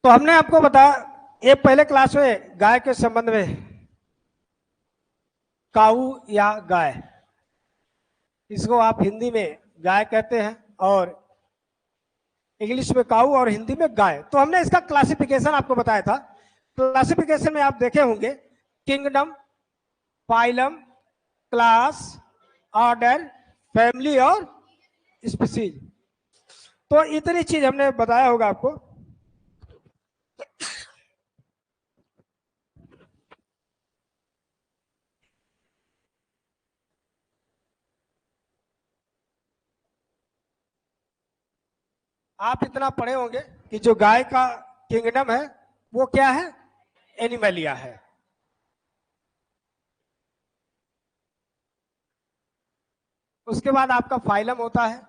तो हमने आपको बताया ये पहले क्लास में गाय के संबंध में, काऊ या गाय, इसको आप हिंदी में गाय कहते हैं और इंग्लिश में काऊ और हिंदी में गाय। तो हमने इसका क्लासिफिकेशन आपको बताया था। क्लासिफिकेशन में आप देखे होंगे kingdom, phylum, class, order, family और स्पीसीज। तो इतनी चीज हमने बताया होगा आपको। आप इतना पढ़े होंगे कि जो गाय का किंगडम है वो क्या है, एनिमलिया है। उसके बाद आपका फाइलम होता है,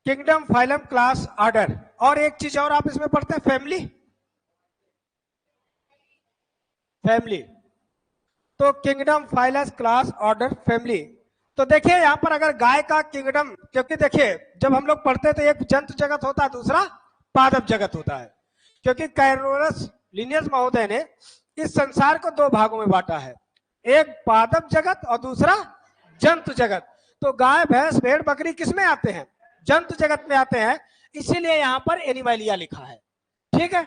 किंगडम, फाइलम, क्लास, ऑर्डर। और एक चीज और आप इसमें पढ़ते हैं, फैमिली। फैमिली तो kingdom, files, class, order, family. तो देखिए यहाँ पर अगर गाय का किंगडम, क्योंकि देखिए जब हम लोग पढ़ते थे एक जंतु जगत होता है, दूसरा पादप जगत होता है। क्योंकि कैरोलस लिनियस महोदय ने इस संसार को दो भागों में बांटा है, एक पादप जगत और दूसरा जंतु जगत। तो गाय, भैंस, भेड़, बकरी किस में आते हैं, जंतु जगत में आते हैं। इसीलिए यहाँ पर एनिमलिया लिखा है। ठीक है,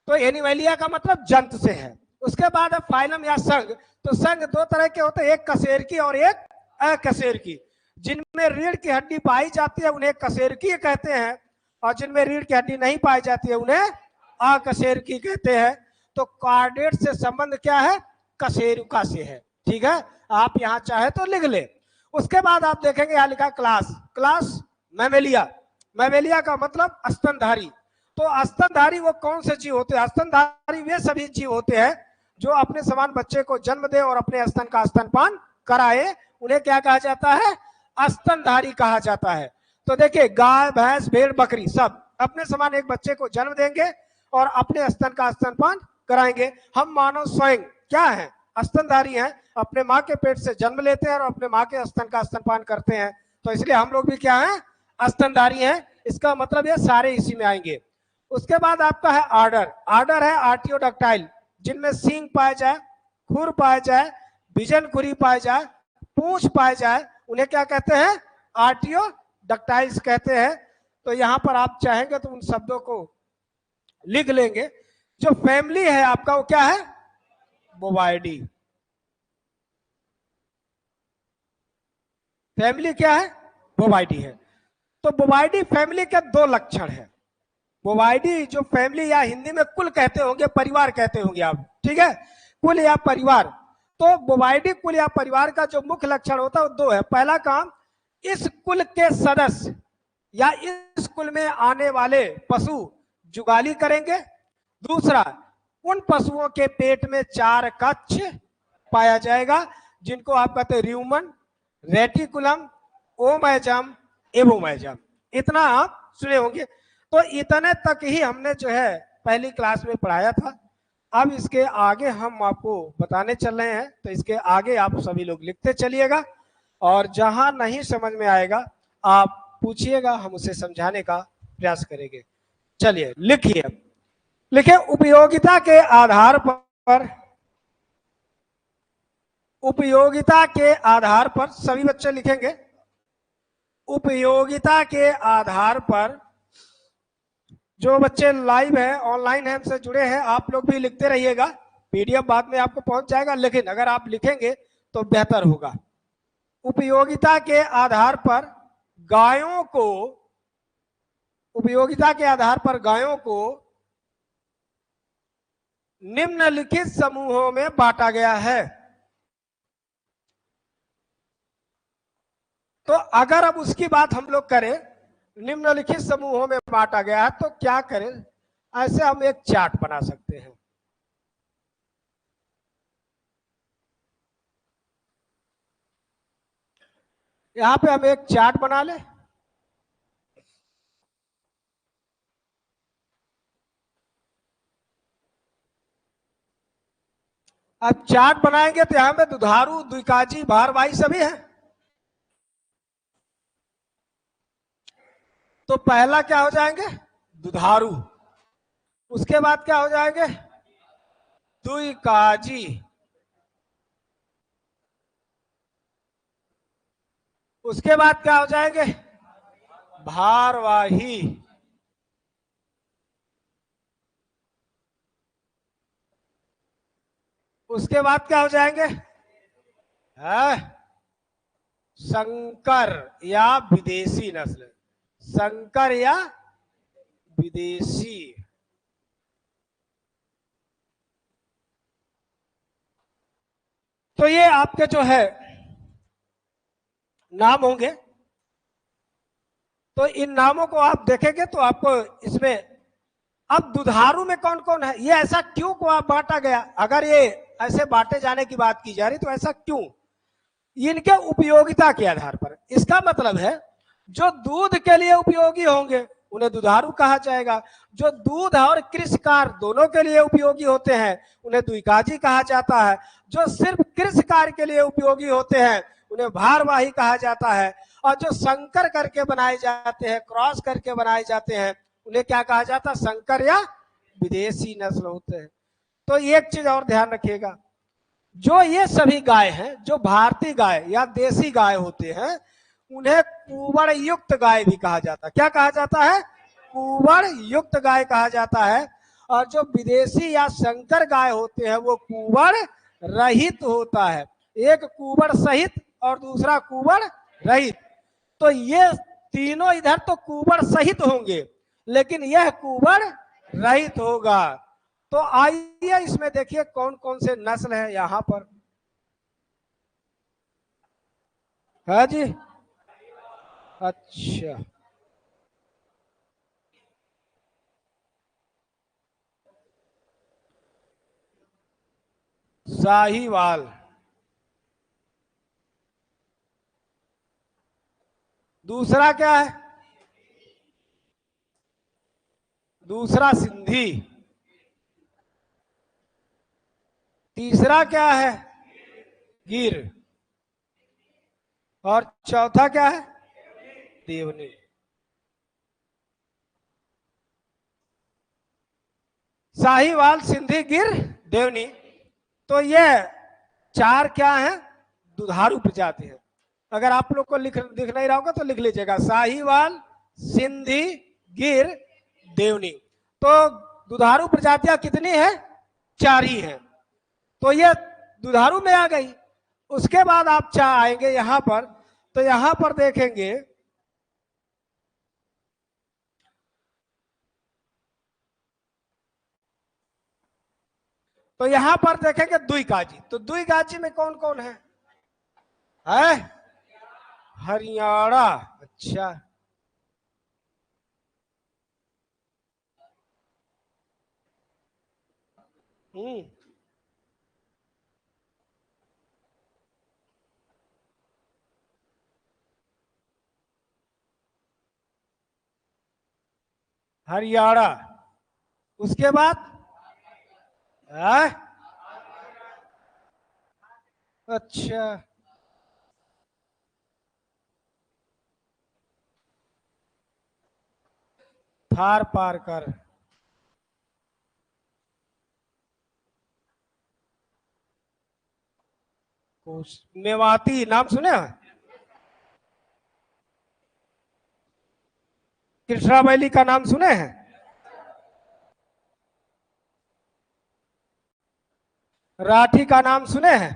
तो एनिमलिया का मतलब जंतु से है। उसके बाद है फाइलम या संघ। तो संघ दो तरह के होते हैं, एक कशेरुकी और एक अकशेरुकी। जिनमें रीढ़ की हड्डी पाई जाती है उन्हें कशेरुकी कहते हैं, और जिनमें रीढ़ की हड्डी नहीं पाई जाती है उन्हें अकशेरुकी कहते हैं। तो कार्डेट से संबंध क्या है, कशेरुका से है। ठीक है, आप यहाँ चाहे तो लिख ले। उसके बाद आप देखेंगे यहाँ लिखा क्लास। Class Mammalia. मैमेलिया का मतलब स्तनधारी। तो स्तनधारी वो कौन से जीव होते हैं, स्तनधारी वे सभी जीव होते हैं जो अपने समान बच्चे को जन्म दे और अपने स्तन का स्तनपान कराए, उन्हें क्या कहा जाता है, स्तनधारी कहा जाता है। तो देखिए गाय, भैंस, भेड़, बकरी सब अपने समान एक बच्चे को जन्म देंगे और अपने स्तन का स्तनपान कराएंगे। हम मानव स्वयं क्या है, स्तनधारी हैं, अपने माँ के पेट से जन्म लेते हैं और अपने माँ के स्तन का स्तनपान करते हैं। तो इसलिए हम लोग भी क्या है, स्तनधारी हैं। इसका मतलब ये सारे इसी में आएंगे। उसके बाद आपका है ऑर्डर। ऑर्डर है आर्टियोडक्टाइल, जिनमें सींग पाया जाए, खुर पाया जाए, बिजन खुरी पाया जाए, पूंछ पाए जाए, उन्हें क्या कहते हैं, आर्टियोडक्टाइल्स कहते हैं। तो यहां पर आप चाहेंगे तो उन शब्दों को लिख लेंगे। जो फैमिली है आपका वो क्या है, बोवाइडी। फैमिली क्या है, बोवाइडी है। तो बोवाइडी फैमिली के दो लक्षण है। बोवाइडी जो फैमिली या हिंदी में कुल कहते होंगे, परिवार कहते होंगे आप, ठीक है, कुल या परिवार। तो बोवाइडी कुल या परिवार का जो मुख्य लक्षण होता है वो दो है। पहला काम, इस कुल के सदस्य या इस कुल में आने वाले पशु जुगाली करेंगे। दूसरा, उन पशुओं के पेट में चार कक्ष पाया जाएगा, जिनको आप कहते हैं र्यूमन, रेटिकुलम, ओमैजम, एवोमैजम। इतना आप सुने होंगे। तो इतने तक ही हमने जो है पहली क्लास में पढ़ाया था। अब इसके आगे हम आपको बताने चल रहे हैं, तो इसके आगे आप सभी लोग लिखते चलिएगा और जहां नहीं समझ में आएगा आप पूछिएगा, हम उसे समझाने का प्रयास करेंगे। चलिए लिखिए। लिखे उपयोगिता के आधार पर, उपयोगिता के आधार पर सभी बच्चे लिखेंगे। उपयोगिता के आधार पर जो बच्चे लाइव है, ऑनलाइन है, हमसे जुड़े हैं, आप लोग भी लिखते रहिएगा। पीडीएफ बाद में आपको पहुंच जाएगा, लेकिन अगर आप लिखेंगे तो बेहतर होगा। उपयोगिता के आधार पर गायों को, उपयोगिता के आधार पर गायों को निम्नलिखित समूहों में बांटा गया है। तो अगर अब उसकी बात हम लोग करें, निम्नलिखित समूहों में बांटा गया है, तो क्या करें? ऐसे हम एक चार्ट बना सकते हैं। यहां पे हम एक चार्ट बना लें। अब चार्ट बनाएंगे तो यहां पे दुधारू, द्विकाजी, भारवाही सभी है। तो पहला क्या हो जाएंगे? दुधारू। उसके बाद क्या हो जाएंगे? द्विकाजी। उसके बाद क्या हो जाएंगे? भारवाही। उसके बाद क्या हो जाएंगे? है संकर या विदेशी नस्ल। संकर या विदेशी। तो ये आपके जो है नाम होंगे। तो इन नामों को आप देखेंगे तो आपको इसमें, अब दुधारू में कौन कौन है, ये ऐसा क्यों को आप बांटा गया? अगर ये ऐसे बांटे जाने की बात की जा रही तो ऐसा क्यों? इनके उपयोगिता के आधार पर। इसका मतलब है जो दूध के लिए उपयोगी होंगे उन्हें दुधारू कहा जाएगा। जो दूध और कृषि कार्य दोनों के लिए उपयोगी होते हैं उन्हें द्विकाजी कहा जाता है। जो सिर्फ कृषि कार्य के लिए उपयोगी होते हैं उन्हें भारवाही कहा जाता है। और जो संकर करके बनाए जाते हैं, क्रॉस करके बनाए जाते हैं, उन्हें क्या कहा जाता है? संकर या विदेशी नस्ल होते हैं। तो एक चीज और ध्यान रखिएगा, जो ये सभी गाय हैं, जो भारतीय गाय या देसी गाय होते हैं, उन्हें कुंवर युक्त गाय भी कहा जाता है। क्या कहा जाता है? कुंवर युक्त गाय कहा जाता है। और जो विदेशी या संकर गाय होते हैं वो कुंवर रहित होता है। एक कुंवर सहित और दूसरा कुंवर रहित। तो ये तीनों इधर तो कुंवर सहित होंगे, लेकिन यह कुंवर रहित होगा। तो आइए इसमें देखिए कौन कौन से नस्ल है यहां पर। है जी? अच्छा, साहीवाल। दूसरा क्या है? दूसरा सिंधी। तीसरा क्या है? गिर। और चौथा क्या है? देवनी। साहीवाल, सिंधी, गिर, देवनी। तो ये चार क्या है? दुधारू प्रजाति है। अगर आप लोग को दिख नहीं रहा होगा तो लिख लीजिएगा, साहीवाल, सिंधी, गिर, देवनी। तो दुधारू प्रजातियां कितनी है? चार ही है। तो ये दुधारू में आ गई। उसके बाद आप चाह आएंगे यहां पर, तो यहां पर देखेंगे तो यहां पर देखेंगे द्विकाजी। तो द्विकाजी में कौन कौन है? हरियाणा। अच्छा, हरियाणा। उसके बाद है? अच्छा, थार पार कर। मेवाती नाम सुने हैं? कृष्णा वैली का नाम सुने हैं? राठी का नाम सुने हैं?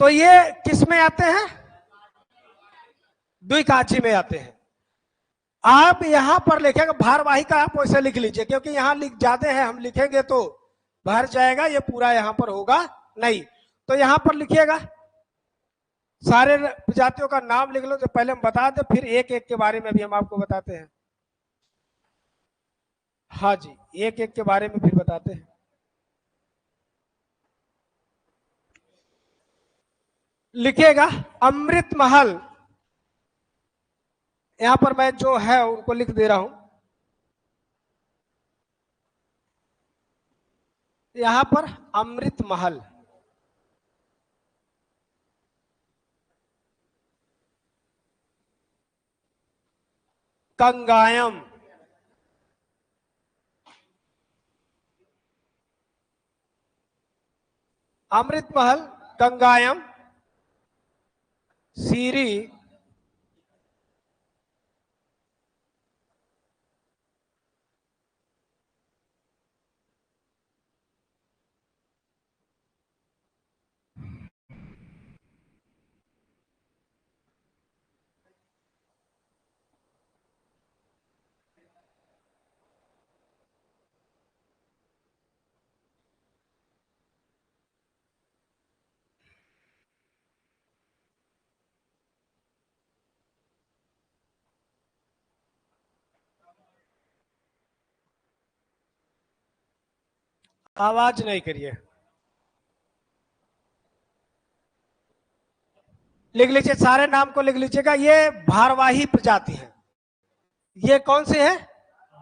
तो ये किस में आते हैं? द्विकाची में आते हैं। आप यहां पर लिखेंगे भारवाही का, आप वैसे लिख लीजिए क्योंकि यहां लिख जाते हैं, हम लिखेंगे तो भर जाएगा, ये पूरा यहाँ पर होगा नहीं। तो यहाँ पर लिखिएगा, सारे प्रजातियों का नाम लिख लो। तो पहले हम बता दें, फिर एक एक के बारे में भी हम आपको बताते हैं। हाँ जी, एक एक के बारे में फिर बताते हैं। लिखिएगा अमृत महल, यहां पर मैं जो है उनको लिख दे रहा हूं। यहां पर अमृत महल, कंगायम, अमृत महल, कंगायम, सीरी, आवाज नहीं करिए, लिख लीजिए, सारे नाम को लिख लीजिएगा। ये भारवाही प्रजाति है। ये कौन से है?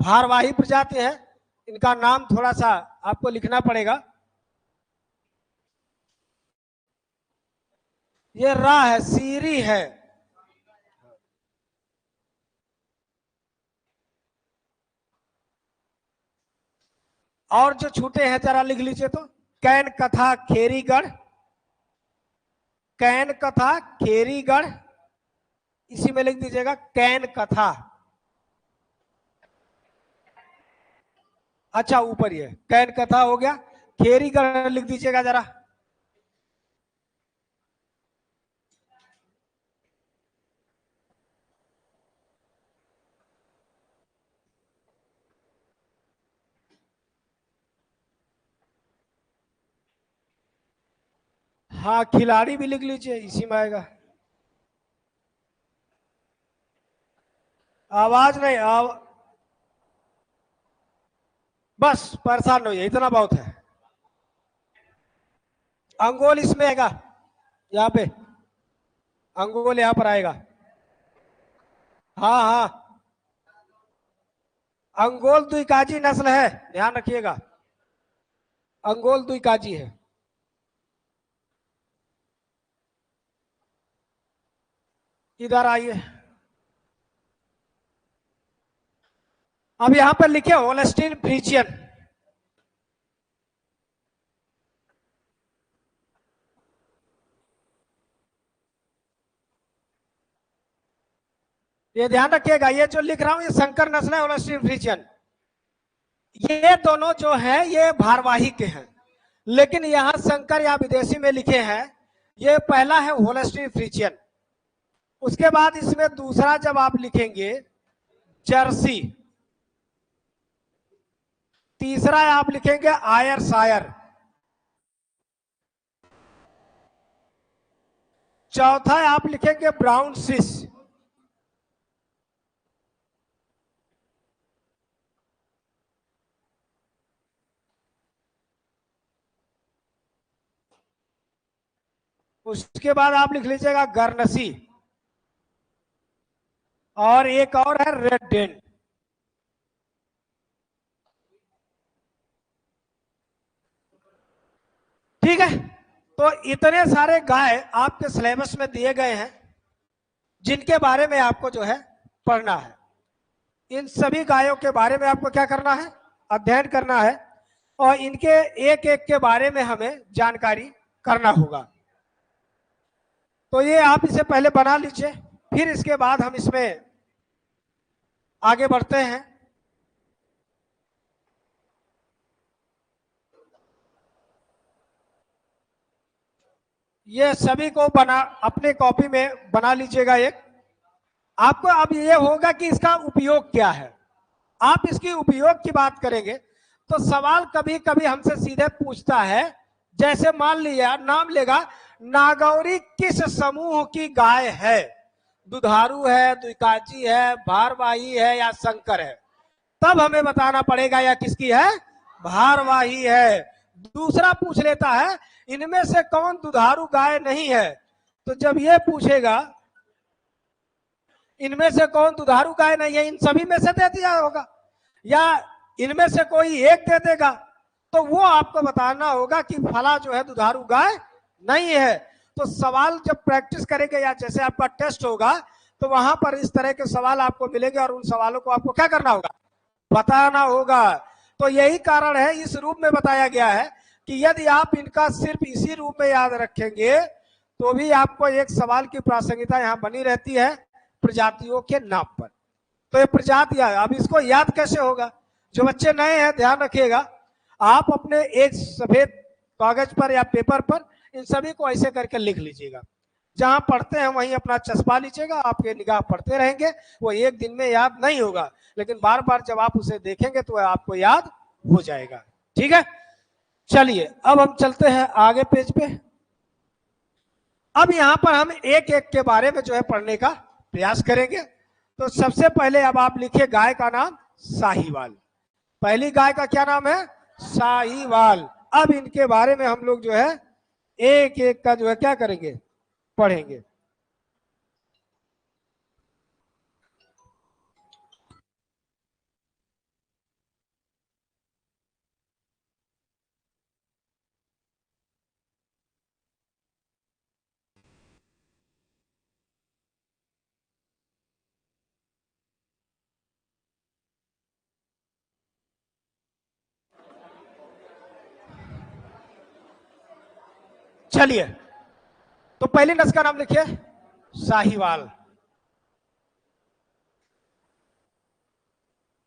भारवाही प्रजाति है। इनका नाम थोड़ा सा आपको लिखना पड़ेगा। ये रा है, सीरी है। और जो छूटे हैं जरा लिख लीजिए तो, कैन कथा खेरीगढ़, कैन कथा खेरीगढ़, इसी में लिख दीजिएगा कैन कथा। अच्छा, ऊपर ये कैन कथा हो गया, खेरीगढ़ लिख दीजिएगा जरा। हाँ, खिलाड़ी भी लिख लीजिए, इसी में आएगा। आवाज नहीं बस परेशान नहीं है, इतना बहुत है। अंगोल इसमें आएगा, यहाँ पे अंगोल यहाँ पर आएगा। हाँ हाँ, अंगोल द्विकाजी नस्ल है, ध्यान रखिएगा, अंगोल द्विकाजी है। इधर आइए, अब यहां पर लिखे होल्स्टीन फ्रीजियन। ये ध्यान रखिएगा, ये जो लिख रहा हूं ये संकर नस्ल है, होल्स्टीन फ्रीजियन। ये दोनों जो है ये भारवाही के हैं, लेकिन यहां संकर या विदेशी में लिखे हैं। ये पहला है होल्स्टीन फ्रीजियन। उसके बाद इसमें दूसरा जब आप लिखेंगे जर्सी, तीसरा आप लिखेंगे आयरशायर, चौथा आप लिखेंगे ब्राउन स्विस, उसके बाद आप लिख लीजिएगा गर्नसी, और एक और है रेड डेन। ठीक है, तो इतने सारे गाय आपके सिलेबस में दिए गए हैं जिनके बारे में आपको जो है पढ़ना है। इन सभी गायों के बारे में आपको क्या करना है? अध्ययन करना है, और इनके एक एक के बारे में हमें जानकारी करना होगा। तो ये आप इसे पहले बना लीजिए, फिर इसके बाद हम इसमें आगे बढ़ते हैं। ये सभी को बना अपने कॉपी में बना लीजिएगा एक। आपको अब ये होगा कि इसका उपयोग क्या है। आप इसकी उपयोग की बात करेंगे तो सवाल कभी कभी हमसे सीधे पूछता है, जैसे मान लिया नाम लेगा, नागौरी किस समूह की गाय है? दुधारू है, द्विकाजी है, भारवाही है या संकर है? तब हमें बताना पड़ेगा या किसकी है, भारवाही है। दूसरा पूछ लेता है इनमें से कौन दुधारू गाय नहीं है, तो जब ये पूछेगा इनमें से कौन दुधारू गाय नहीं है, इन सभी में से दे दिया होगा या इनमें से कोई एक दे देगा, तो वो आपको बताना होगा कि फला जो है दुधारू गाय नहीं है। तो सवाल जब प्रैक्टिस करेंगे या जैसे आपका टेस्ट होगा तो वहां पर इस तरह के सवाल आपको मिलेंगे और उन सवालों को आपको क्या करना होगा, बताना होगा। तो यही कारण है इस रूप में बताया गया है कि यदि आप इनका सिर्फ इसी रूप में याद रखेंगे तो भी आपको एक सवाल की प्रासंगिकता यहाँ बनी रहती है प्रजातियों के नाम पर। तो ये प्रजातियां, अब इसको याद कैसे होगा? जो बच्चे नए हैं ध्यान रखिएगा, आप अपने एक सफेद कागज पर या पेपर पर इन सभी को ऐसे करके लिख लीजिएगा। जहां पढ़ते हैं वहीं अपना चस्पा लीजिएगा, आपके निगाह पढ़ते रहेंगे। वो एक दिन में याद नहीं होगा, लेकिन बार बार जब आप उसे देखेंगे तो आपको याद हो जाएगा। ठीक है, चलिए अब हम चलते हैं आगे पेज पे। अब यहां पर हम एक एक के बारे में जो है पढ़ने का प्रयास करेंगे। तो सबसे पहले अब आप लिखिए गाय का नाम साहीवाल। पहली गाय का क्या नाम है? साहीवाल। अब इनके बारे में हम लोग जो है एक एक का जो है क्या करेंगे, पढ़ेंगे। चलिए, तो पहली नस्ल का नाम लिखिए साहीवाल।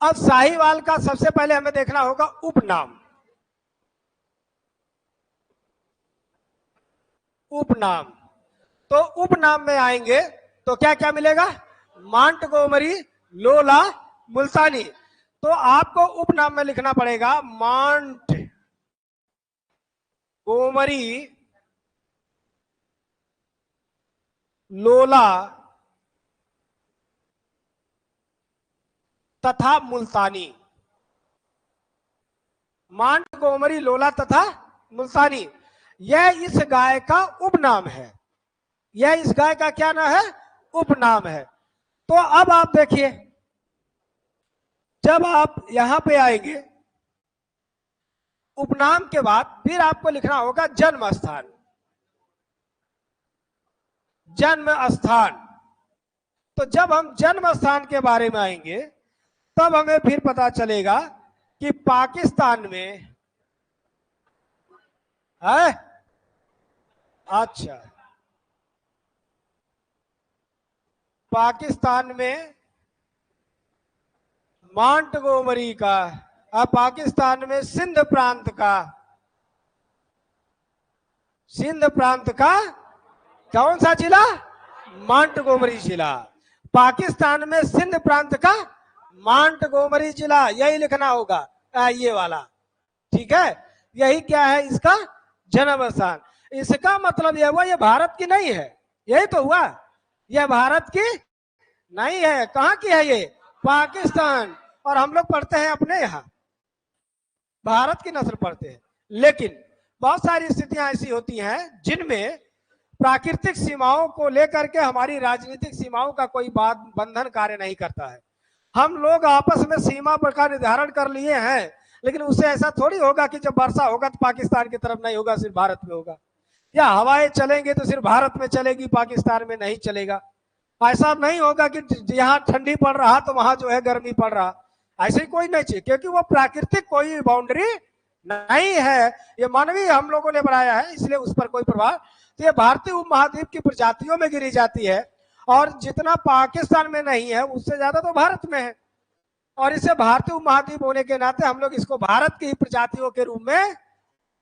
अब साहीवाल का सबसे पहले हमें देखना होगा उपनाम। उपनाम, तो उपनाम में आएंगे तो क्या क्या मिलेगा? मांट गोमरी, लोला, मुल्तानी। तो आपको उपनाम में लिखना पड़ेगा मांट गोमरी, लोला तथा मुल्तानी। मांट गोमरी, लोला तथा मुल्तानी, यह इस गाय का उपनाम है। यह इस गाय का क्या नाम है? उपनाम है। तो अब आप देखिए, जब आप यहां पे आएंगे उपनाम के बाद फिर आपको लिखना होगा जन्म स्थान। जन्म स्थान, तो जब हम जन्म स्थान के बारे में आएंगे तब हमें फिर पता चलेगा कि पाकिस्तान में है। अच्छा, पाकिस्तान में मांट गोमरी का, पाकिस्तान में सिंध प्रांत का, सिंध प्रांत का कौन सा जिला? मांट गोमरी जिला। पाकिस्तान में सिंध प्रांत का मांट गोमरी जिला, यही लिखना होगा ये वाला। ठीक है, यही क्या है इसका जन्म स्थान। इसका मतलब यह हुआ ये भारत की नहीं है, यही तो हुआ, यह भारत की नहीं है। कहां की है ये? पाकिस्तान। और हम लोग पढ़ते हैं अपने यहाँ भारत की नस्ल पढ़ते हैं। लेकिन बहुत सारी स्थितियां ऐसी होती हैं जिनमें प्राकृतिक सीमाओं को लेकर के हमारी राजनीतिक सीमाओं का कोई बंधन कार्य नहीं करता है। हम लोग आपस में सीमा पर का निर्धारण कर लिए हैं, लेकिन उससे ऐसा थोड़ी होगा कि जब वर्षा होगा तो पाकिस्तान की तरफ नहीं होगा, सिर्फ भारत में होगा, या हवाएं चलेंगे तो सिर्फ भारत में चलेगी, पाकिस्तान में नहीं चलेगा। ऐसा नहीं होगा कि यहाँ ठंडी पड़ रहा तो वहां जो है गर्मी पड़ रहा, ऐसे कोई नहीं चाहिए, क्योंकि वो प्राकृतिक कोई बाउंड्री नहीं है, ये मानवीय हम लोगों ने बनाया है, इसलिए उस पर कोई प्रभाव। तो ये भारतीय उपमहाद्वीप की प्रजातियों में गिनी जाती है, और जितना पाकिस्तान में नहीं है उससे ज्यादा तो भारत में है, और इसे भारतीय उपमहाद्वीप होने के नाते हम लोग इसको भारत की प्रजातियों के रूप में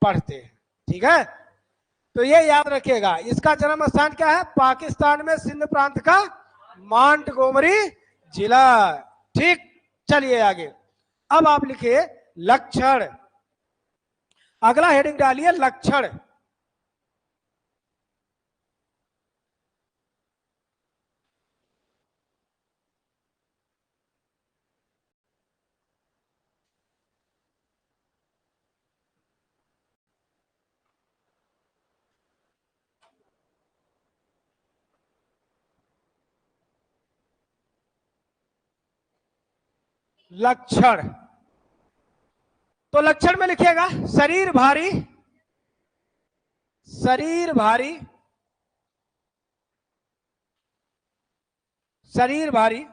पढ़ते हैं। ठीक है, तो ये याद रखिएगा। इसका जन्म स्थान क्या है? पाकिस्तान में सिंध प्रांत का मांट गोमरी जिला। ठीक, चलिए आगे। अब आप लिखिए लक्षण। अगला हेडिंग डालिए लक्षण। लक्षण, तो लक्षण में लिखिएगा शरीर भारी, शरीर भारी, शरीर भारी,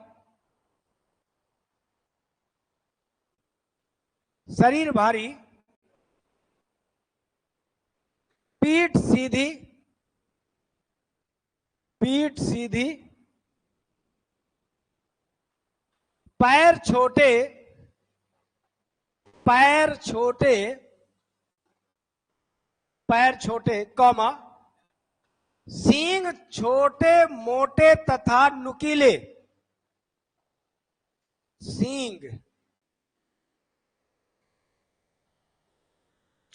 शरीर भारी, पीठ सीधी, पीठ सीधी, पैर छोटे, पैर छोटे, पैर छोटे, कॉमा, सींग छोटे मोटे तथा नुकीले, सींग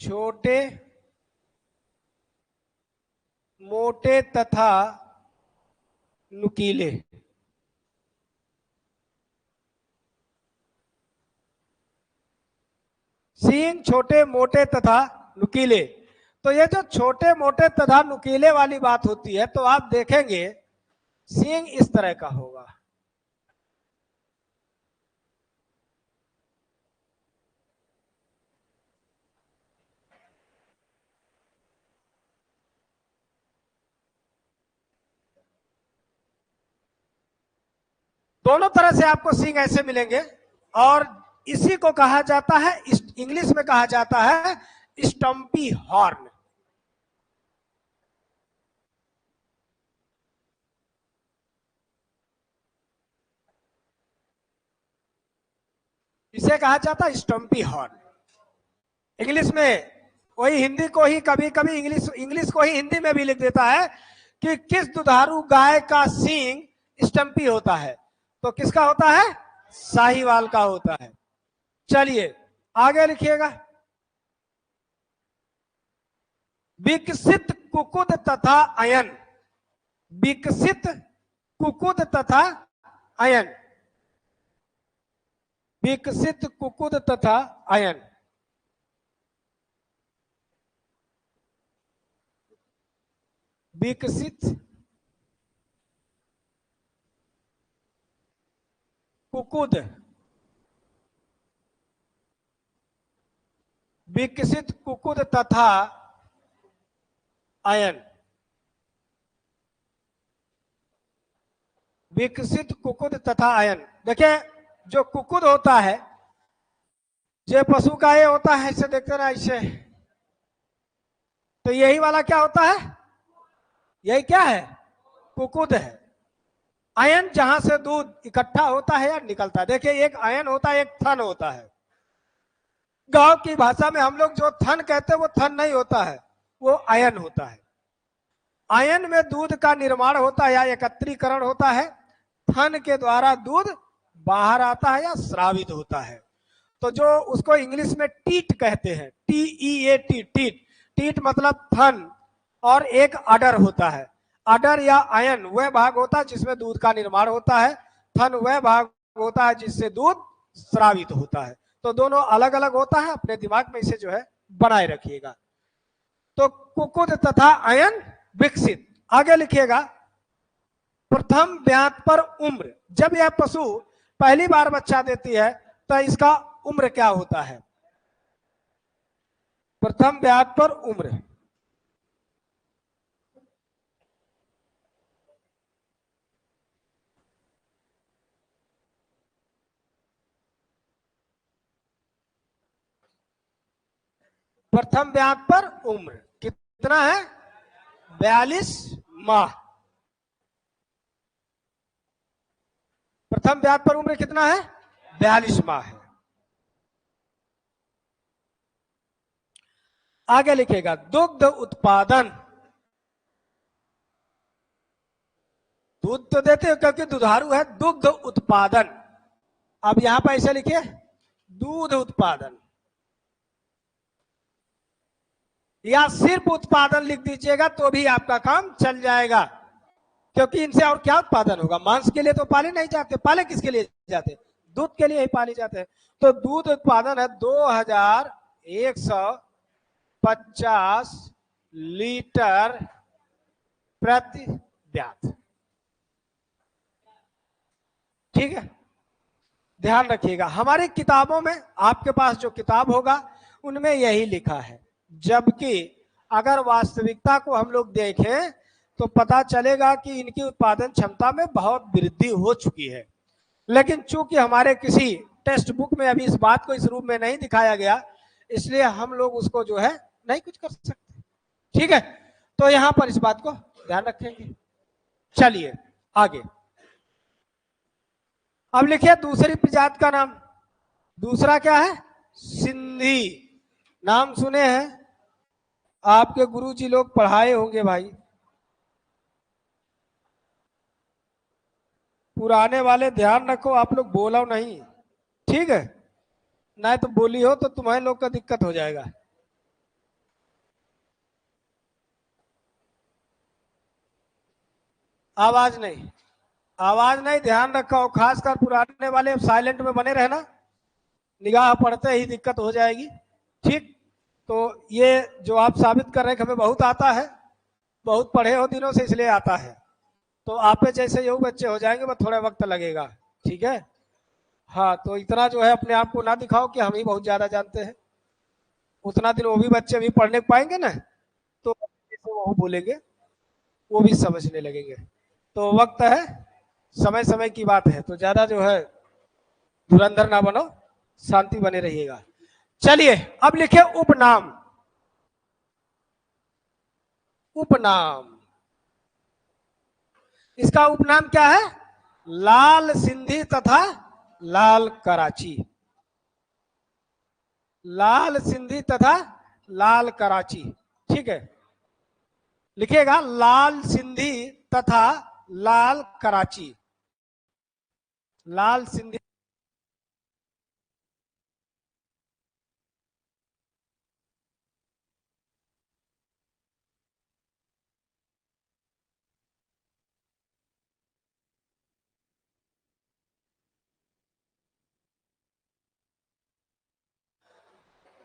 छोटे मोटे तथा नुकीले। सींग छोटे मोटे तथा नुकीले। तो ये जो छोटे मोटे तथा नुकीले वाली बात होती है, तो आप देखेंगे सींग इस तरह का होगा। दोनों तरह से आपको सींग ऐसे मिलेंगे, और इसी को कहा जाता है, इंग्लिश में कहा जाता है स्टम्पी हॉर्न। इसे कहा जाता है स्टम्पी हॉर्न। इंग्लिश में वही हिंदी को ही कभी कभी इंग्लिश को ही हिंदी में भी लिख देता है कि किस दुधारू गाय का सींग स्टम्पी होता है। तो किसका होता है? साहीवाल का होता है। चलिए आगे लिखिएगा। विकसित कुकुद तथा अयन, विकसित कुकुद तथा अयन, विकसित कुकुद तथा अयन। विकसित कुकुद, विकसित कुकुद तथा अयन, विकसित कुकुद तथा अयन। देखिए जो कुकुद होता है, जो पशु का ये होता है, इसे देखते ना इसे, तो यही वाला क्या होता है? यही क्या है? कुकुद है। अयन जहां से दूध इकट्ठा होता है या निकलता है। देखिए एक अयन होता है, एक थन होता है। गांव की भाषा में हम लोग जो थन कहते हैं वो थन नहीं होता है, वो अयन होता है। अयन में दूध का निर्माण होता है या एकत्रीकरण होता है। थन के द्वारा दूध बाहर आता है या स्रावित होता है। तो जो उसको इंग्लिश में टीट कहते हैं, TEAT, टीट। टीट मतलब थन, और एक अडर होता है। अडर या अयन वह भाग होता है जिसमें दूध का निर्माण होता है। थन वह भाग होता है जिससे दूध स्रावित होता है। तो दोनों अलग अलग होता है, अपने दिमाग में इसे जो है बनाए रखिएगा। तो कुकुद तथा अयन विकसित। आगे लिखिएगा प्रथम ब्यात पर उम्र। जब यह पशु पहली बार बच्चा देती है तो इसका उम्र क्या होता है? प्रथम ब्यात पर उम्र। प्रथम ब्यात पर उम्र कितना है? 42 माह। प्रथम ब्यात पर उम्र कितना है? 42 माह है। आगे लिखेगा दुग्ध उत्पादन। दूध तो देते हो क्योंकि दुधारू है। दुग्ध उत्पादन, अब यहां पर ऐसे लिखिए दूध उत्पादन। या सिर्फ उत्पादन लिख दीजिएगा तो भी आपका काम चल जाएगा, क्योंकि इनसे और क्या उत्पादन होगा। मांस के लिए तो पाले नहीं जाते, पाले किसके लिए जाते, दूध के लिए ही पाले जाते हैं। तो दूध उत्पादन है 2150 लीटर प्रति व्यात। ठीक है, ध्यान रखिएगा हमारी किताबों में, आपके पास जो किताब होगा उनमें यही लिखा है, जबकि अगर वास्तविकता को हम लोग देखें तो पता चलेगा कि इनकी उत्पादन क्षमता में बहुत वृद्धि हो चुकी है। लेकिन चूंकि हमारे किसी टेक्स्ट बुक में अभी इस बात को इस रूप में नहीं दिखाया गया, इसलिए हम लोग उसको जो है नहीं कुछ कर सकते। ठीक है, तो यहां पर इस बात को ध्यान रखेंगे। चलिए आगे, अब लिखिए दूसरी प्रजाति का नाम। दूसरा क्या है, सिंधी। नाम सुने हैं, आपके गुरुजी लोग पढ़ाए होंगे भाई। पुराने वाले ध्यान रखो, आप लोग बोलो नहीं, ठीक है, नहीं तो बोली हो तो तुम्हारे लोग का दिक्कत हो जाएगा। आवाज नहीं, आवाज नहीं, ध्यान रखो, खासकर पुराने वाले साइलेंट में बने रहना, निगाह पड़ते ही दिक्कत हो जाएगी। ठीक, तो ये जो आप साबित कर रहे हैं कि हमें बहुत आता है, बहुत पढ़े हो दिनों से इसलिए आता है, तो आप जैसे यूं बच्चे हो जाएंगे, बस थोड़ा वक्त लगेगा। ठीक है, हाँ, तो इतना जो है अपने आप को ना दिखाओ कि हम ही बहुत ज्यादा जानते हैं। उतना दिन वो भी बच्चे भी पढ़ने पाएंगे ना, तो जैसे वो बोलेंगे वो भी समझने लगेंगे। तो वक्त है, समय समय की बात है, तो ज्यादा जो है धुरंधर ना बनो, शांति बने रहिएगा। चलिए अब लिखे उपनाम। उपनाम, इसका उपनाम क्या है, लाल सिंधी तथा लाल कराची। लाल सिंधी तथा लाल कराची। ठीक है, लिखिएगा लाल सिंधी तथा लाल कराची। लाल सिंधी,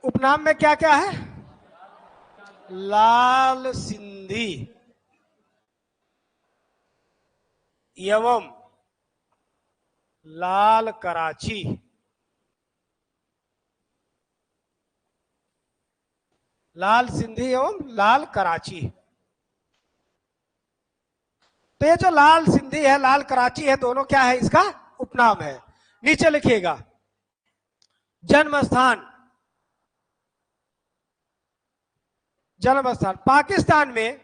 उपनाम में क्या क्या है, लाल सिंधी एवं लाल कराची। लाल सिंधी एवं लाल कराची। तो ये जो लाल सिंधी है, लाल कराची है, दोनों क्या है, इसका उपनाम है। नीचे लिखिएगा जन्म स्थान। जन्म स्थान पाकिस्तान में,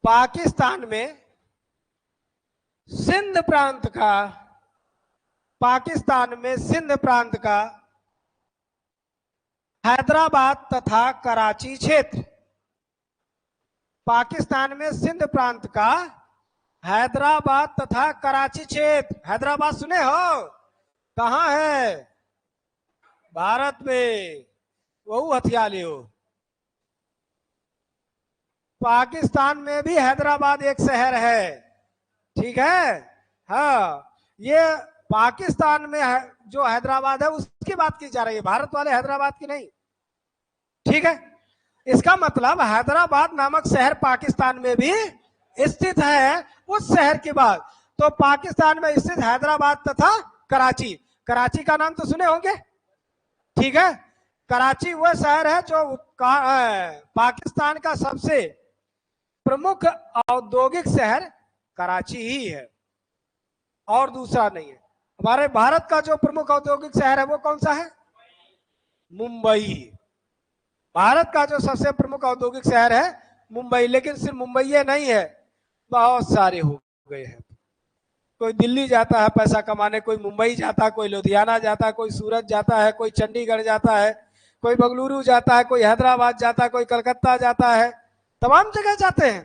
पाकिस्तान में सिंध प्रांत का, पाकिस्तान में सिंध प्रांत का हैदराबाद तथा कराची क्षेत्र। पाकिस्तान में सिंध प्रांत का हैदराबाद तथा कराची क्षेत्र। हैदराबाद सुने हो, कहां है, भारत में, वो हथिया लियो। पाकिस्तान में भी हैदराबाद एक शहर है, ठीक है, हाँ, ये पाकिस्तान में जो हैदराबाद है उसकी बात की जा रही है, भारत वाले हैदराबाद की नहीं। ठीक है, इसका मतलब हैदराबाद नामक शहर पाकिस्तान में भी स्थित है। उस शहर के बाद तो पाकिस्तान में स्थित हैदराबाद तथा कराची। कराची का नाम तो सुने होंगे, ठीक है, कराची वह शहर है जो पाकिस्तान का सबसे प्रमुख औद्योगिक शहर कराची ही है, और दूसरा नहीं है। हमारे भारत का जो प्रमुख औद्योगिक शहर है वो कौन सा है, मुंबई। भारत का जो सबसे प्रमुख औद्योगिक शहर है मुंबई। लेकिन सिर्फ मुंबई ये नहीं है, बहुत सारे हो गए हैं। कोई दिल्ली जाता है पैसा कमाने, कोई मुंबई जाता है, कोई लुधियाना जाता है, कोई सूरत जाता है, कोई चंडीगढ़ जाता है, कोई बेंगलुरु जाता है, कोई हैदराबाद जाता है, कोई कलकत्ता जाता है, तमाम जगह जाते हैं।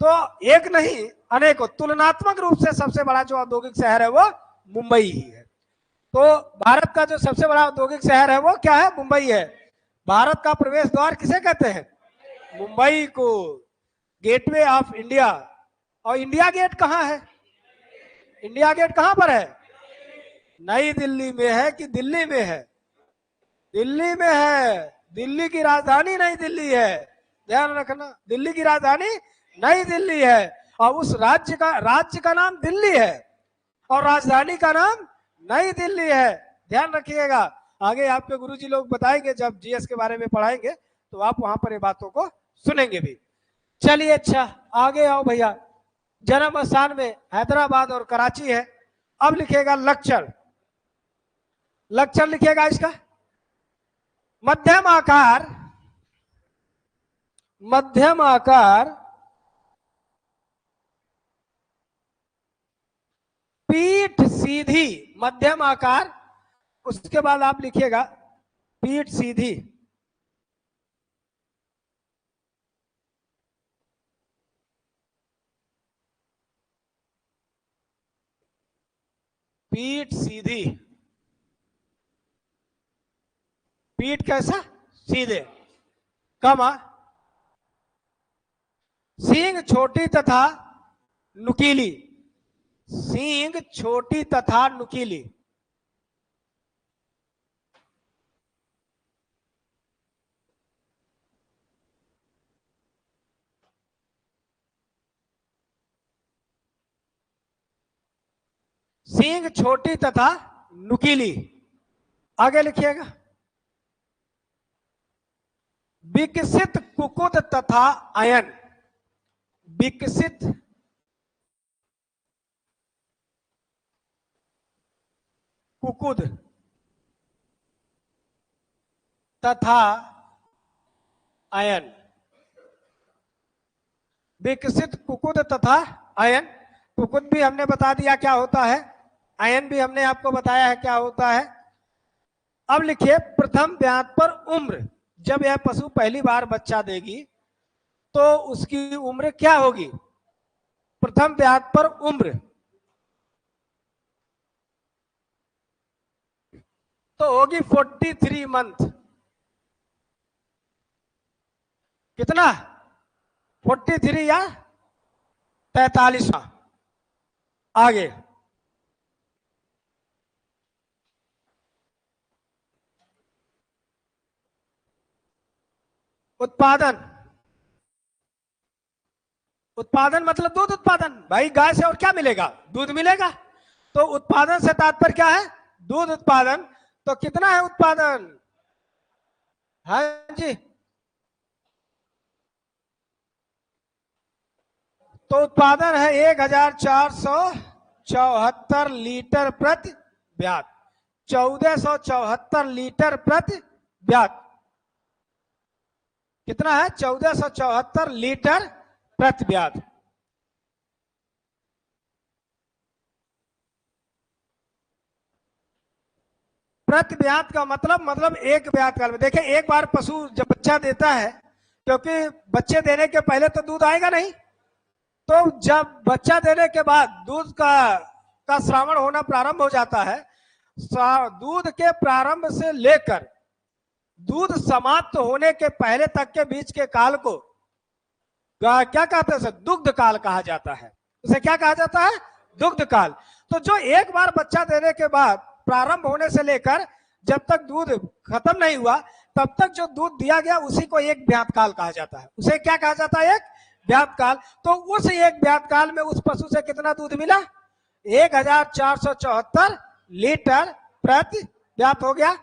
तो एक नहीं अनेकों, तुलनात्मक रूप से सबसे बड़ा जो औद्योगिक शहर है वो मुंबई ही है। तो भारत का जो सबसे बड़ा औद्योगिक शहर है वो क्या है, मुंबई है। भारत का प्रवेश द्वार किसे कहते हैं? मुंबई को गेटवे ऑफ इंडिया। और इंडिया गेट कहाँ है? इंडिया गेट कहाँ पर है? नई दिल्ली में है कि दिल्ली में है? दिल्ली में है। दिल्ली की राजधानी नई दिल्ली है, ध्यान रखना। दिल्ली की राजधानी नई दिल्ली है और उस राज्य का नाम दिल्ली है और राजधानी का नाम नई दिल्ली है, ध्यान रखिएगा। आगे आपके गुरुजी लोग बताएंगे जब जीएस के बारे में पढ़ाएंगे तो आप वहां पर ये बातों को सुनेंगे भी। चलिए अच्छा आगे आओ भैया। जन्म स्थान में हैदराबाद और कराची है। अब लिखेगा लक्षण। लक्षण लिखेगा इसका मध्यम आकार, मध्यम आकार, पीठ सीधी, मध्यम आकार, उसके बाद आप लिखिएगा पीठ सीधी। पीठ सीधी, पीठ कैसा? सीधे, कमा, सींग छोटी तथा नुकीली, सींग छोटी तथा नुकीली। सींग छोटी तथा नुकीली। आगे लिखिएगा विकसित कुकुद तथा अयन, विकसित कुकुद तथा अयन, विकसित कुकुद तथा अयन। कुकुद भी हमने बता दिया क्या होता है, अयन भी हमने आपको बताया है क्या होता है। अब लिखिए प्रथम ब्यात पर उम्र, जब यह पशु पहली बार बच्चा देगी तो उसकी उम्र क्या होगी? प्रथम ब्यात पर उम्र तो होगी 43 मंथ। कितना? 43 या 43। आगे उत्पादन, उत्पादन मतलब दूध उत्पादन। भाई गाय से और क्या मिलेगा? दूध मिलेगा। तो उत्पादन से तात्पर्य क्या है? दूध उत्पादन। तो कितना है उत्पादन? हाँ जी, तो उत्पादन है 1474 लीटर प्रति ब्यात, 1474 लीटर प्रति ब्यात। कितना है? 1474 लीटर प्रति ब्यात। प्रति ब्यात का मतलब एक ब्यात काल में। देखिए एक बार पशु जब बच्चा देता है, क्योंकि बच्चे देने के पहले तो दूध आएगा नहीं, तो जब बच्चा देने के बाद दूध का श्रावण होना प्रारंभ हो जाता है, दूध के प्रारंभ से लेकर दूध समाप्त होने के पहले तक के बीच के काल को क्या कहते हैं? दुग्ध काल कहा जाता है। उसे क्या कहा जाता है? दुग्ध काल। तो जो एक बार बच्चा देने के बाद प्रारंभ होने से लेकर जब तक दूध खत्म नहीं हुआ तब तक जो दूध दिया गया उसी को एक ब्यात काल कहा जाता है। उसे क्या कहा जाता है? एक ब्यात काल। तो उस एक ब्यात काल में उस पशु से कितना दूध मिला? 1474 लीटर प्रति ब्यात हो गया।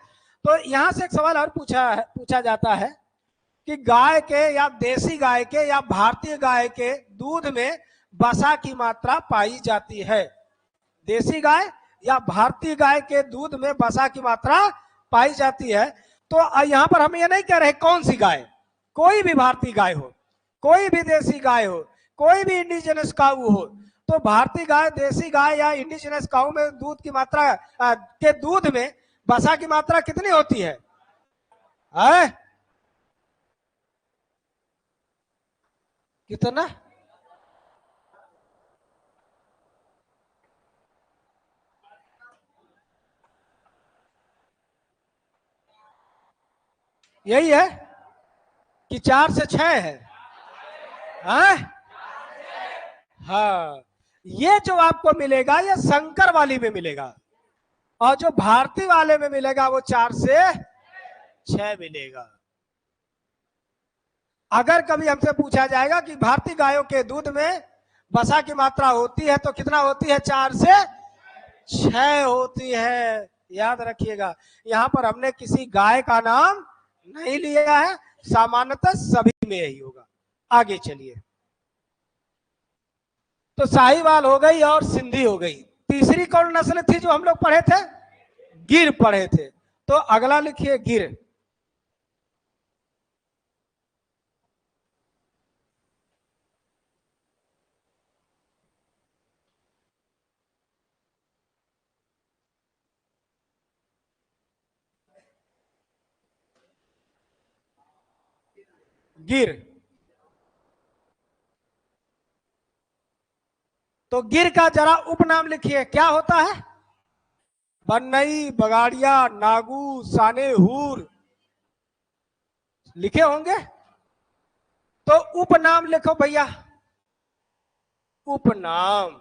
तो यहां से एक सवाल और पूछा जाता है कि गाय के या देसी गाय के या भारतीय गाय के दूध में वसा की मात्रा पाई जाती है? देसी गाय या भारतीय गाय के दूध में वसा की मात्रा पाई जाती है। तो यहां पर हम ये नहीं कह रहे कौन सी गाय, कोई भी भारतीय गाय हो, कोई भी देसी गाय हो, कोई भी इंडिजिनस काऊ हो, तो भारतीय गाय, देसी गाय या इंडिजिनस काऊ में दूध की मात्रा के दूध में वसा की मात्रा कितनी होती है? कितना? यही है कि 4 से 6 है? हाँ, हाँ, ये जो आपको मिलेगा ये शंकर वाली में मिलेगा, और जो भारती वाले में मिलेगा वो 4 से 6 मिलेगा। अगर कभी हमसे पूछा जाएगा कि भारतीय गायों के दूध में वसा की मात्रा होती है तो कितना होती है? 4 से 6 होती है। याद रखिएगा, यहाँ पर हमने किसी गाय का नाम नहीं लिया है, सामान्यतः सभी में यही होगा। आगे चलिए, तो साहिवाल हो गई और सिंधी हो गई। तीसरी कौन नस्ल थी जो हम लोग पढ़े थे? गिर पढ़े थे। तो अगला लिखिए गिर। गिर, तो गिर का जरा उपनाम लिखिए, क्या होता है? बन्नई, बगाड़िया, नागू, साने, हूर लिखे होंगे। तो उपनाम लिखो भैया। उपनाम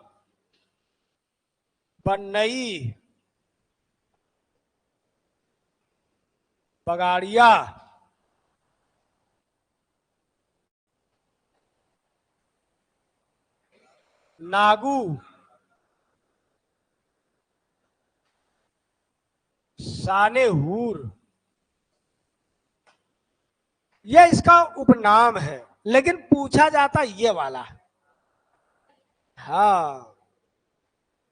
बन्नई, बगाड़िया, नागू, साने, हूर, ये इसका उपनाम है। लेकिन पूछा जाता ये वाला, हाँ,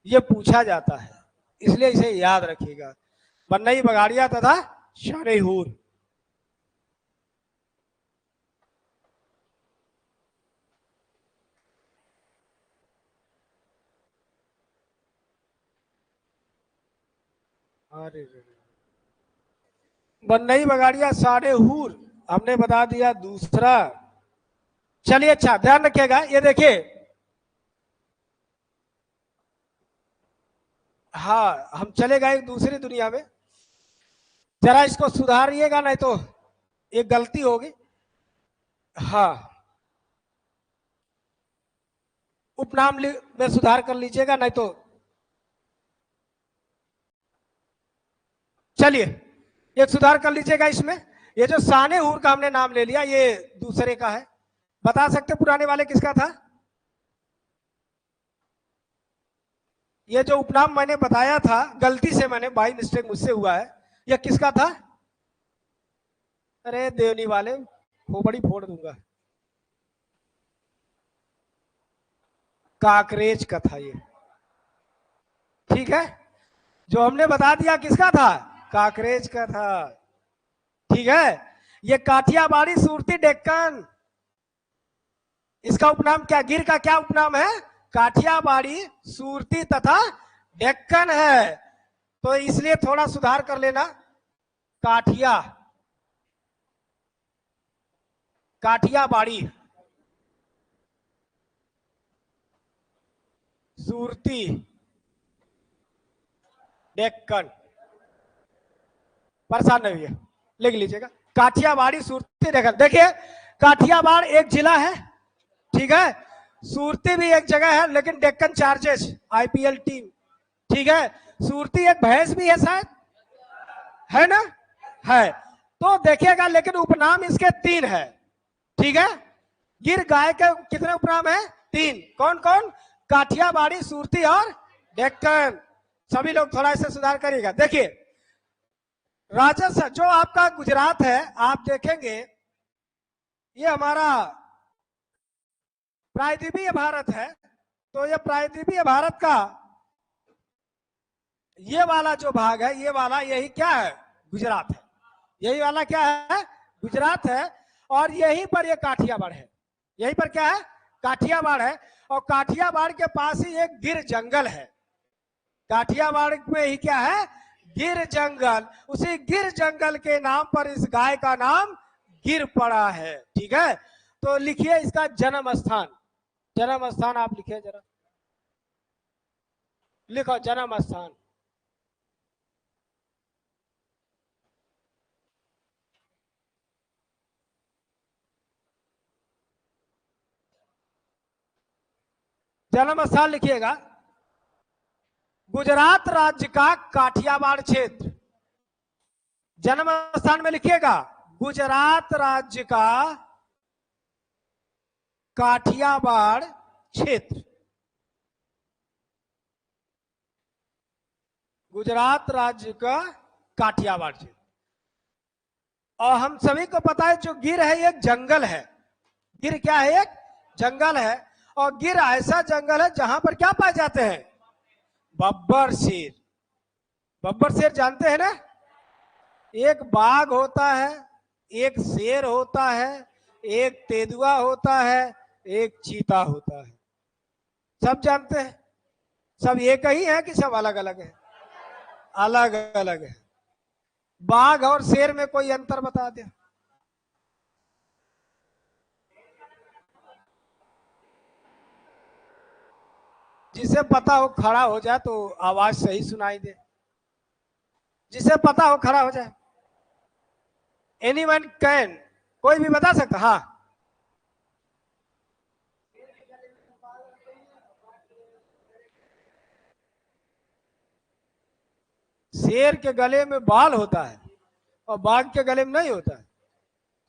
ये पूछा जाता है, इसलिए इसे याद रखिएगा। बन्नई, बगाड़िया तथा शाने हूर। अरे बन्नई, बगाड़िया, साने हूर हमने बता दिया दूसरा। चलिए, अच्छा ध्यान रखिएगा, ये देखिए, हाँ, हम चले गए एक दूसरी दुनिया में। जरा इसको सुधारिएगा, नहीं तो एक गलती होगी। हाँ, उपनाम में सुधार कर लीजिएगा, नहीं तो। चलिए, एक सुधार कर लीजिएगा इसमें। ये जो साने हूर का हमने नाम ले लिया, ये दूसरे का है। बता सकते पुराने वाले किसका था? ये जो उपनाम मैंने बताया था, गलती से मैंने, बाई मिस्टेक मुझसे हुआ है, ये किसका था? अरे देवनी वाले, खोपड़ी फोड़ दूंगा। काकरेज का था ये। ठीक है, जो हमने बता दिया किसका था? काकरेज का था। ठीक है, ये काठियावाड़ी, सूरती, डेक्कन, इसका उपनाम क्या, गिर का क्या उपनाम है? काठियावाड़ी, सूरती तथा डेक्कन है। तो इसलिए थोड़ा सुधार कर लेना। काठिया, काठियावाड़ी, सूरती, डेक्कन। परेशान नहीं है, लिख लीजिएगा। काठियावाड़ी, सूरती, डेक्कन। देखिए, काठियावाड़ एक जिला है, ठीक है, सूरती भी एक जगह है, लेकिन डेक्कन चार्जेस आईपीएल टीम, ठीक है। सूरती एक भैंस भी है शायद, है ना? है। तो देखिएगा, लेकिन उपनाम इसके 3 है, ठीक है। गिर गाय के कितने उपनाम है? 3। कौन कौन? काठियावाड़ी, सूरती और डेक्कन। सभी लोग थोड़ा इसे सुधार करिएगा। देखिए, राजस्थान जो आपका गुजरात है, आप देखेंगे ये हमारा प्रायद्वीपीय भारत है। तो ये प्रायद्वीपीय भारत का ये वाला जो भाग है, ये वाला, यही क्या है? गुजरात है। यही वाला क्या है? गुजरात है। और यहीं पर ये काठियावाड़ है। यहीं पर क्या है? काठियावाड़ है। और काठियावाड़ के पास ही एक गिर जंगल है। काठियावाड़ में ही क्या है? गिर जंगल। उसी गिर जंगल के नाम पर इस गाय का नाम गिर पड़ा है, ठीक है। तो लिखिए इसका जन्म स्थान। जन्म स्थान आप लिखिए जरा, लिखो जन्म स्थान। जन्म स्थान लिखिएगा गुजरात राज्य का काठियावाड़ क्षेत्र। जन्म स्थान में लिखिएगा गुजरात राज्य का काठियावाड़ क्षेत्र। गुजरात राज्य का काठियावाड़ क्षेत्र। और हम सभी को पता है जो गिर है एक जंगल है। गिर क्या है? एक जंगल है। और गिर ऐसा जंगल है जहां पर क्या पाए जाते हैं? बब्बर शेर। बब्बर शेर जानते हैं ना? एक बाघ होता है, एक शेर होता है, एक तेंदुआ होता है, एक चीता होता है। सब जानते हैं? सब एक ही है कि सब अलग अलग है? अलग अलग है। बाघ और शेर में कोई अंतर बता दे। जिसे पता हो खड़ा हो जाए तो आवाज सही सुनाई दे। जिसे पता हो खड़ा हो जाए। एनीवन कैन, कोई भी बता सकता? हाँ, शेर के गले में बाल होता है और बाघ के गले में नहीं होता है।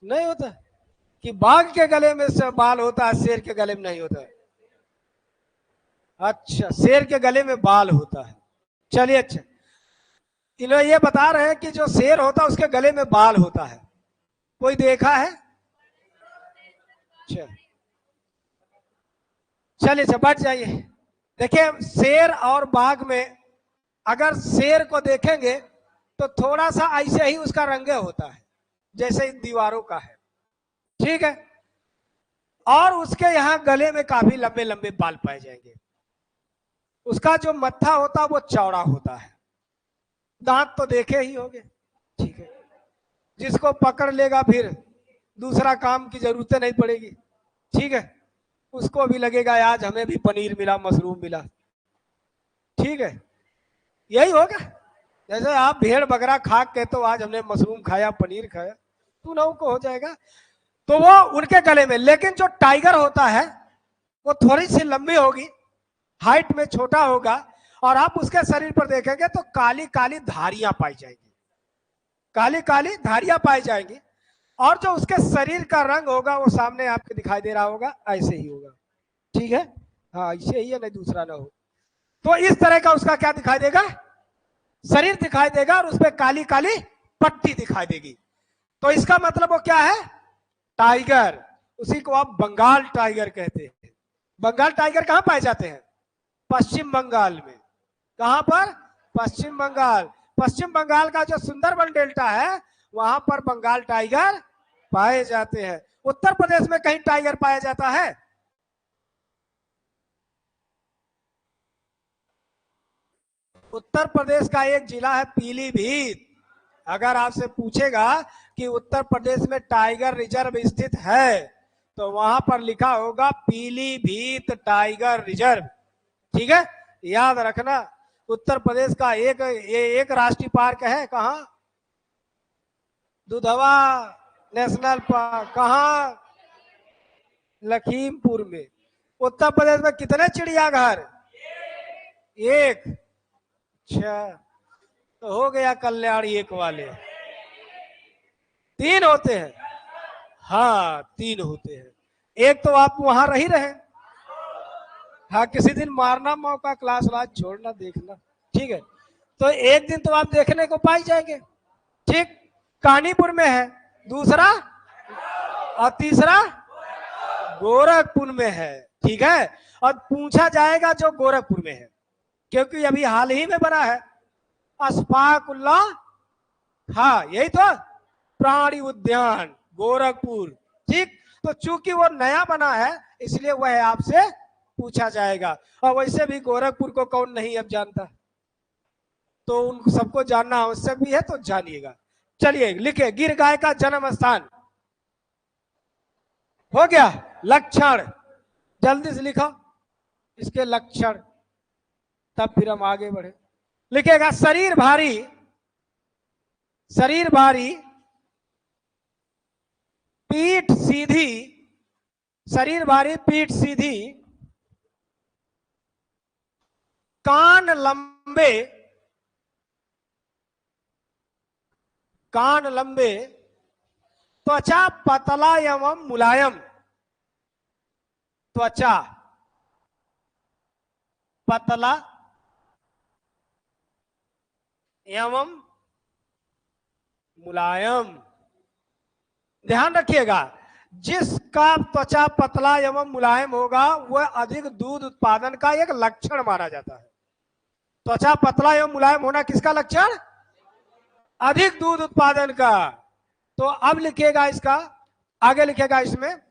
नहीं होता कि बाघ के गले में से बाल होता है, शेर के गले में नहीं होता है। अच्छा, शेर के गले में बाल होता है। चलिए, अच्छा, इन्होंने ये बता रहे हैं कि जो शेर होता है उसके गले में बाल होता है। कोई देखा है? अच्छा, चलिए, अच्छा, बैठ जाइए। देखिए, शेर और बाघ में अगर शेर को देखेंगे तो थोड़ा सा ऐसे ही उसका रंग होता है जैसे इन दीवारों का है। ठीक है। और उसके यहाँ गले में काफी लंबे लंबे बाल पाए जाएंगे। उसका जो मत्था होता है वो चौड़ा होता है। दांत तो देखे ही होंगे। ठीक है। जिसको पकड़ लेगा फिर दूसरा काम की जरूरत नहीं पड़ेगी। ठीक है। उसको भी लगेगा आज हमें भी पनीर मिला, मशरूम मिला। ठीक है, यही होगा। जैसे आप भेड़ बकरा खा के तो आज हमने मशरूम खाया, पनीर खाया, तू ना को हो जाएगा। तो वो उनके गले में, लेकिन जो टाइगर होता है वो थोड़ी सी लंबी होगी, हाइट में छोटा होगा, और आप उसके शरीर पर देखेंगे तो काली काली धारियां पाई जाएंगी। काली काली धारियां पाई जाएंगी। और जो उसके शरीर का रंग होगा वो सामने आपको दिखाई दे रहा होगा, ऐसे ही होगा। ठीक है, हाँ, ऐसे ही है, नहीं दूसरा ना हो। तो इस तरह का उसका क्या दिखाई देगा? शरीर दिखाई देगा और उसपे काली काली पट्टी दिखाई देगी। तो इसका मतलब वो क्या है? टाइगर। उसी को आप बंगाल टाइगर कहते हैं। बंगाल टाइगर कहां पाए जाते हैं? पश्चिम बंगाल में। कहां पर? पश्चिम बंगाल। पश्चिम बंगाल का जो सुंदरबन डेल्टा है वहां पर बंगाल टाइगर पाए जाते हैं। उत्तर प्रदेश में कहीं टाइगर पाया जाता है? उत्तर प्रदेश का एक जिला है पीलीभीत। अगर आपसे पूछेगा कि उत्तर प्रदेश में टाइगर रिजर्व स्थित है तो वहां पर लिखा होगा पीलीभीत टाइगर रिजर्व। ठीक है, याद रखना। उत्तर प्रदेश का एक राष्ट्रीय पार्क है, कहाँ? Dudhwa national park. कहाँ? लखीमपुर में। उत्तर प्रदेश में कितने चिड़ियाघर? एक। अच्छा, तो हो गया कल्याण एक वाले। तीन होते हैं? हाँ, तीन होते हैं। एक तो आप वहां रही रहे। हाँ, किसी दिन मारना मौका, क्लास वास छोड़ना, देखना। ठीक है, तो एक दिन तो आप देखने को पाई जाएंगे। ठीक, कानीपुर में है, दूसरा और तीसरा गोरखपुर में है। ठीक है, और पूछा जाएगा जो गोरखपुर में है, क्योंकि अभी हाल ही में बना है अशफाकुल्ला, हाँ यही तो, प्राणी उद्यान गोरखपुर। ठीक, तो चूंकि वो नया बना है इसलिए वह आपसे पूछा जाएगा। और वैसे भी गोरखपुर को कौन नहीं अब जानता, तो उन सबको जानना आवश्यक भी है, तो जानिएगा। चलिए, लिखे गिर गाय का जन्म स्थान। हो गया। लक्षण जल्दी से लिखो इसके लक्षण, तब फिर हम आगे बढ़े। लिखेगा शरीर भारी, शरीर भारी, पीठ सीधी, शरीर भारी, पीठ सीधी, कान लंबे, कान लंबे, त्वचा पतला एवं मुलायम, त्वचा पतला एवं मुलायम। ध्यान रखिएगा, जिसका त्वचा पतला एवं मुलायम होगा वह अधिक दूध उत्पादन का एक लक्षण माना जाता है। त्वचा पतला एवं मुलायम होना किसका लक्षण? अधिक दूध उत्पादन का। तो अब लिखिएगा इसका, आगे लिखिएगा इसमें,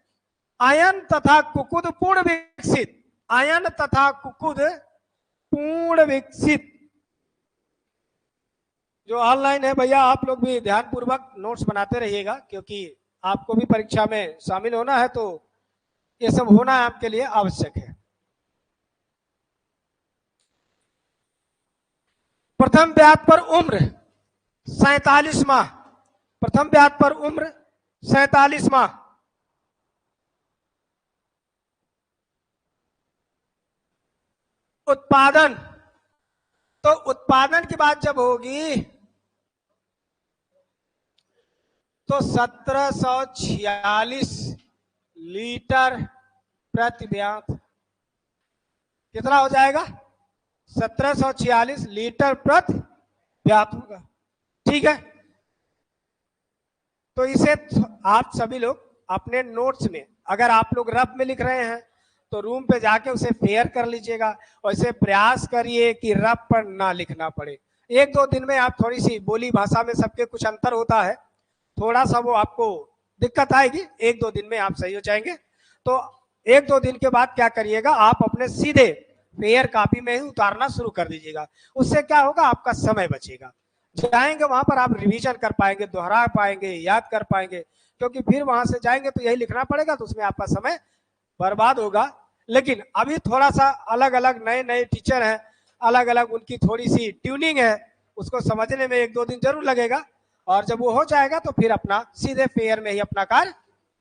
आयन तथा कुकुद पूर्ण विकसित, आयन तथा कुकुद पूर्ण विकसित। जो ऑनलाइन है भैया, आप लोग भी ध्यान पूर्वक नोट्स बनाते रहिएगा, क्योंकि आपको भी परीक्षा में शामिल होना है, तो ये सब होना आपके लिए आवश्यक है। प्रथम ब्याज पर उम्र 47 माह, प्रथम ब्याज पर उम्र 47 माह। उत्पादन, तो उत्पादन की बात जब होगी तो 1746 लीटर प्रति ब्याज, कितना हो जाएगा? 1746 लीटर प्रति ब्याज होगा। ठीक है, तो इसे आप सभी लोग अपने नोट्स में, अगर आप लोग रफ में लिख रहे हैं तो रूम पे जाके उसे फेयर कर लीजिएगा, और इसे प्रयास करिए कि रफ पर ना लिखना पड़े। एक दो दिन में आप थोड़ी सी बोली भाषा में सबके कुछ अंतर होता है, थोड़ा सा वो आपको दिक्कत आएगी, एक दो दिन में आप सही हो जाएंगे। तो एक दो दिन के बाद क्या करिएगा, आप अपने सीधे फेयर कॉपी में ही उतारना शुरू कर दीजिएगा। उससे क्या होगा, आपका समय बचेगा, जाएंगे वहां पर आप रिवीजन कर पाएंगे, दोहरा पाएंगे, याद कर पाएंगे। क्योंकि फिर वहां से जाएंगे तो यही लिखना पड़ेगा, तो उसमें आपका समय बर्बाद होगा। लेकिन अभी थोड़ा सा अलग अलग नए नए टीचर हैं, अलग अलग उनकी थोड़ी सी ट्यूनिंग है, उसको समझने में एक दो दिन जरूर लगेगा, और जब वो हो जाएगा तो फिर अपना सीधे फेयर में ही अपना कार्य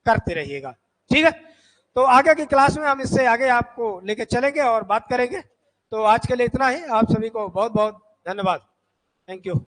करते रहिएगा। ठीक है, तो आगे की क्लास में हम इससे आगे आपको लेके चलेंगे और बात करेंगे। तो आज के लिए इतना ही, आप सभी को बहुत बहुत धन्यवाद। Thank you.